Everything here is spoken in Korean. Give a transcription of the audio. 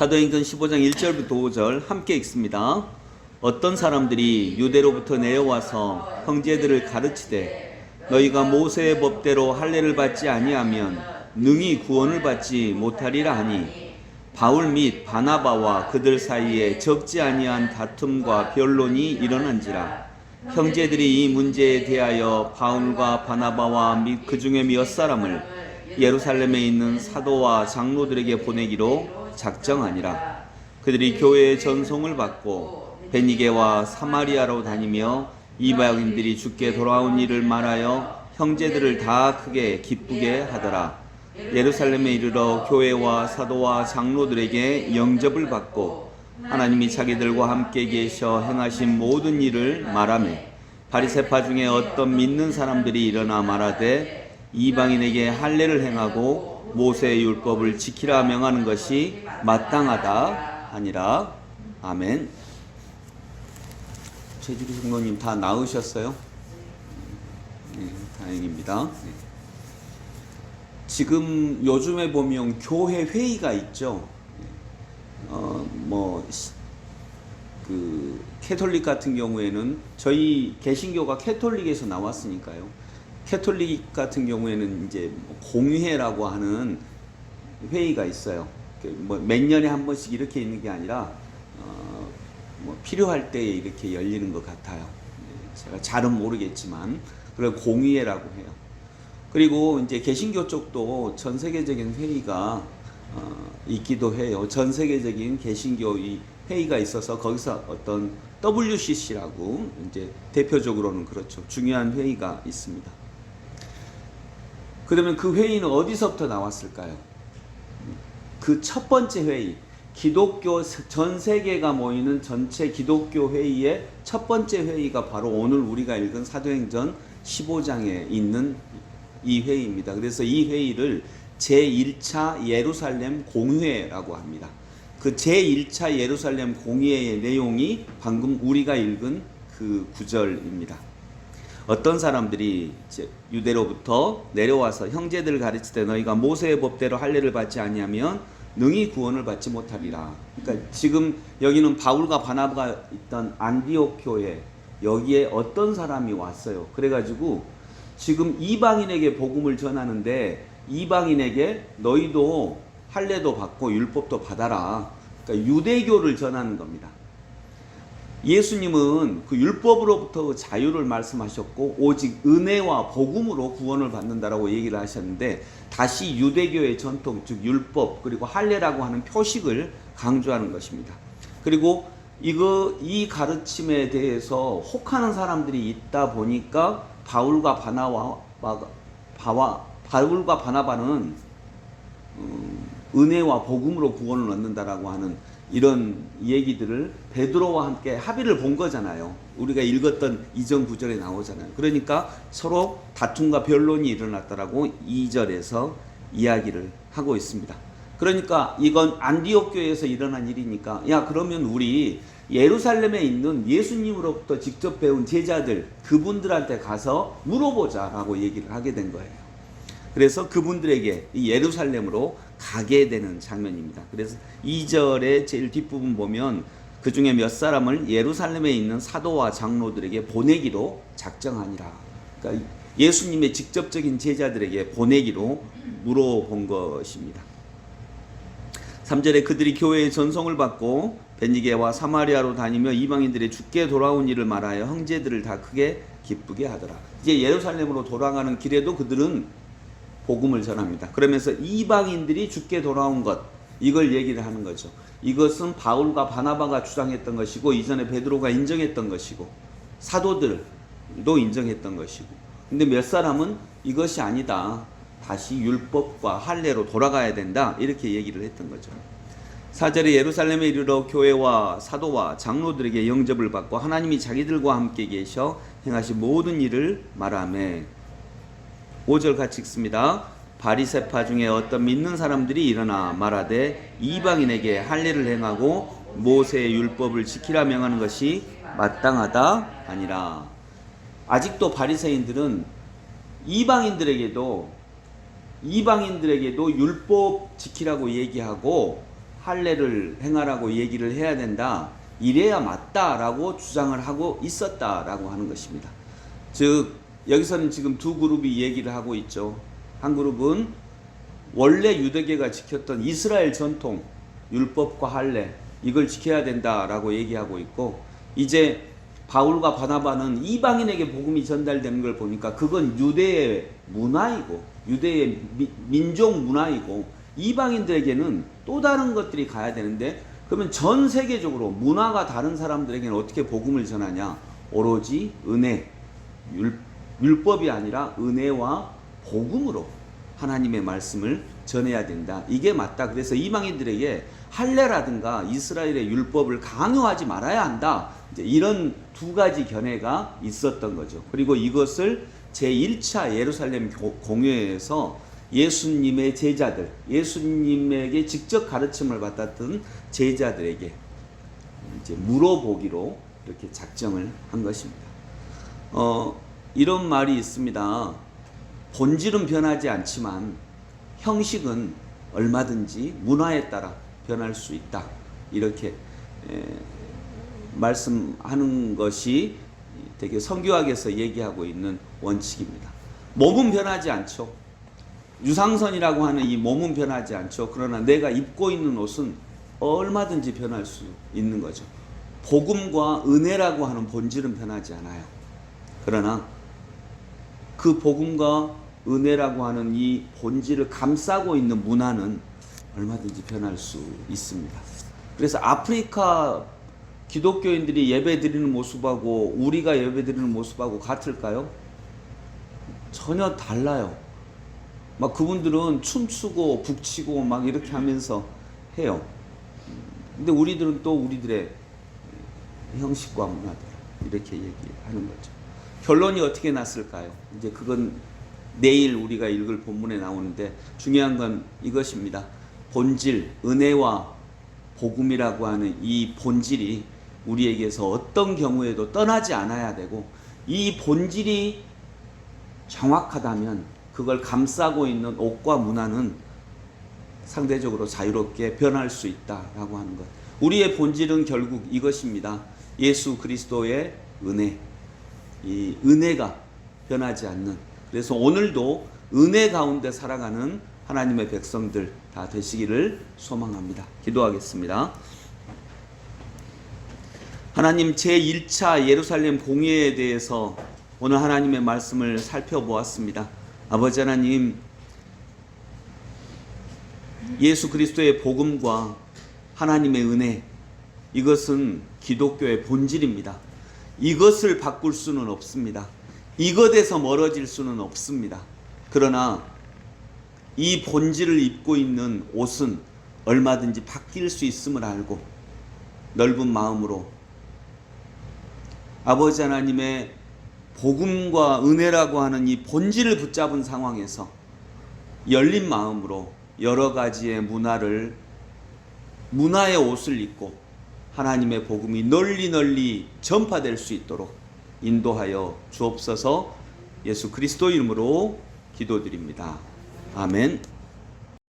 사도행전 15장 1절부터 5절 함께 읽습니다. 어떤 사람들이 유대로부터 내려와서 형제들을 가르치되 너희가 모세의 법대로 할례를 받지 아니하면 능히 구원을 받지 못하리라 하니 바울 및 바나바와 그들 사이에 적지 아니한 다툼과 변론이 일어난지라. 형제들이 이 문제에 대하여 바울과 바나바와 및 그 중에 몇 사람을 예루살렘에 있는 사도와 장로들에게 보내기로 작정하니라. 그들이 교회의 전송을 받고 베니게와 사마리아로 다니며 이방인들이 주께 돌아온 일을 말하여 형제들을 다 크게 기쁘게 하더라. 예루살렘에 이르러 교회와 사도와 장로들에게 영접을 받고 하나님이 자기들과 함께 계셔 행하신 모든 일을 말하매 바리새파 중에 어떤 믿는 사람들이 일어나 말하되 이방인에게 할례를 행하고 모세의 율법을 지키라 명하는 것이 마땅하다 하니라. 아멘. 최지리 성도님 다 나으셨어요? 네, 다행입니다. 네. 지금 요즘에 보면 교회 회의가 있죠. 캐톨릭 같은 경우에는 저희 개신교가 캐톨릭에서 나왔으니까요. 캐톨릭 같은 경우에는 이제 공회라고 하는 회의가 있어요. 몇 년에 한 번씩 이렇게 있는 게 아니라 필요할 때에 이렇게 열리는 것 같아요. 제가 잘은 모르겠지만 그걸 공회라고 해요. 그리고 이제 개신교 쪽도 전 세계적인 회의가 있기도 해요. 전 세계적인 개신교 회의가 있어서 거기서 어떤 WCC라고 이제 대표적으로는 그렇죠. 중요한 회의가 있습니다. 그러면 그 회의는 어디서부터 나왔을까요? 그 첫 번째 회의, 기독교 전 세계가 모이는 전체 기독교 회의의 첫 번째 회의가 바로 오늘 우리가 읽은 사도행전 15장에 있는 이 회의입니다. 그래서 이 회의를 제1차 예루살렘 공회라고 합니다. 그 제1차 예루살렘 공회의 내용이 방금 우리가 읽은 그 구절입니다. 어떤 사람들이 유대로부터 내려와서 형제들을 가르치되 너희가 모세의 법대로 할례를 받지 아니하면 능히 구원을 받지 못하리라. 그러니까 지금 여기는 바울과 바나바가 있던 안디옥 교회, 여기에 어떤 사람이 왔어요. 그래가지고 지금 이방인에게 복음을 전하는데 이방인에게 너희도 할례도 받고 율법도 받아라. 그러니까 유대교를 전하는 겁니다. 예수님은 그 율법으로부터 자유를 말씀하셨고 오직 은혜와 복음으로 구원을 받는다라고 얘기를 하셨는데 다시 유대교의 전통, 즉 율법 그리고 할례라고 하는 표식을 강조하는 것입니다. 그리고 이 가르침에 대해서 혹하는 사람들이 있다 보니까 바울과 바나바는 은혜와 복음으로 구원을 얻는다라고 하는 이런 얘기들을 베드로와 함께 합의를 본 거잖아요. 우리가 읽었던 이전 구절에 나오잖아요. 그러니까 서로 다툼과 변론이 일어났다라고 2절에서 이야기를 하고 있습니다. 그러니까 이건 안디옥 교회에서 일어난 일이니까 야 그러면 우리 예루살렘에 있는 예수님으로부터 직접 배운 제자들 그분들한테 가서 물어보자라고 얘기를 하게 된 거예요. 그래서 그분들에게 이 예루살렘으로 가게 되는 장면입니다. 그래서 2절의 제일 뒷부분 보면 그 중에 몇 사람을 예루살렘에 있는 사도와 장로들에게 보내기로 작정하니라. 그러니까 예수님의 직접적인 제자들에게 보내기로 물어본 것입니다. 3절에 그들이 교회의 전송을 받고 베니게와 사마리아로 다니며 이방인들의 주께 돌아온 일을 말하여 형제들을 다 크게 기쁘게 하더라. 이제 예루살렘으로 돌아가는 길에도 그들은 복음을 전합니다. 그러면서 이방인들이 주께 돌아온 것, 이걸 얘기를 하는 거죠. 이것은 바울과 바나바가 주장했던 것이고 이전에 베드로가 인정했던 것이고 사도들도 인정했던 것이고 근데 몇 사람은 이것이 아니다. 다시 율법과 할례로 돌아가야 된다. 이렇게 얘기를 했던 거죠. 4절에 예루살렘에 이르러 교회와 사도와 장로들에게 영접을 받고 하나님이 자기들과 함께 계셔 행하신 모든 일을 말하매 5절 같이 읽습니다. 바리새파 중에 어떤 믿는 사람들이 일어나 말하되 이방인에게 할례를 행하고 모세의 율법을 지키라 명하는 것이 마땅하다 아니라. 아직도 바리새인들은 이방인들에게도 율법 지키라고 얘기하고 할례를 행하라고 얘기를 해야 된다. 이래야 맞다라고 주장을 하고 있었다라고 하는 것입니다. 즉 여기서는 지금 두 그룹이 얘기를 하고 있죠. 한 그룹은 원래 유대계가 지켰던 이스라엘 전통 율법과 할례 이걸 지켜야 된다라고 얘기하고 있고, 이제 바울과 바나바는 이방인에게 복음이 전달되는 걸 보니까 그건 유대의 문화이고 유대의 민족 문화이고 이방인들에게는 또 다른 것들이 가야 되는데, 그러면 전 세계적으로 문화가 다른 사람들에게는 어떻게 복음을 전하냐? 오로지 은혜, 율법이 아니라 은혜와 복음으로 하나님의 말씀을 전해야 된다. 이게 맞다. 그래서 이방인들에게 할례라든가 이스라엘의 율법을 강요하지 말아야 한다. 이제 이런 두 가지 견해가 있었던 거죠. 그리고 이것을 제1차 예루살렘 공회에서 예수님의 제자들, 예수님에게 직접 가르침을 받았던 제자들에게 이제 물어보기로 이렇게 작정을 한 것입니다. 이런 말이 있습니다. 본질은 변하지 않지만 형식은 얼마든지 문화에 따라 변할 수 있다. 이렇게 말씀하는 것이 되게 성교학에서 얘기하고 있는 원칙입니다. 몸은 변하지 않죠. 유상선이라고 하는 이 몸은 변하지 않죠. 그러나 내가 입고 있는 옷은 얼마든지 변할 수 있는 거죠. 복음과 은혜라고 하는 본질은 변하지 않아요. 그러나 그 복음과 은혜라고 하는 이 본질을 감싸고 있는 문화는 얼마든지 변할 수 있습니다. 그래서 아프리카 기독교인들이 예배 드리는 모습하고 우리가 예배 드리는 모습하고 같을까요? 전혀 달라요. 막 그분들은 춤추고 북치고 막 이렇게 하면서 해요. 근데 우리들은 또 우리들의 형식과 문화들 이렇게 얘기하는 거죠. 결론이 어떻게 났을까요? 이제 그건 내일 우리가 읽을 본문에 나오는데, 중요한 건 이것입니다. 본질, 은혜와 복음이라고 하는 이 본질이 우리에게서 어떤 경우에도 떠나지 않아야 되고, 이 본질이 정확하다면 그걸 감싸고 있는 옷과 문화는 상대적으로 자유롭게 변할 수 있다라고 하는 것. 우리의 본질은 결국 이것입니다. 예수 그리스도의 은혜. 이 은혜가 변하지 않는, 그래서 오늘도 은혜 가운데 살아가는 하나님의 백성들 다 되시기를 소망합니다. 기도하겠습니다. 하나님, 제1차 예루살렘 공회에 대해서 오늘 하나님의 말씀을 살펴보았습니다. 아버지 하나님, 예수 그리스도의 복음과 하나님의 은혜, 이것은 기독교의 본질입니다. 이것을 바꿀 수는 없습니다. 이것에서 멀어질 수는 없습니다. 그러나 이 본질을 입고 있는 옷은 얼마든지 바뀔 수 있음을 알고 넓은 마음으로 아버지 하나님의 복음과 은혜라고 하는 이 본질을 붙잡은 상황에서 열린 마음으로 여러 가지의 문화의 옷을 입고 하나님의 복음이 널리 전파될 수 있도록 인도하여 주옵소서. 예수 그리스도 이름으로 기도드립니다. 아멘.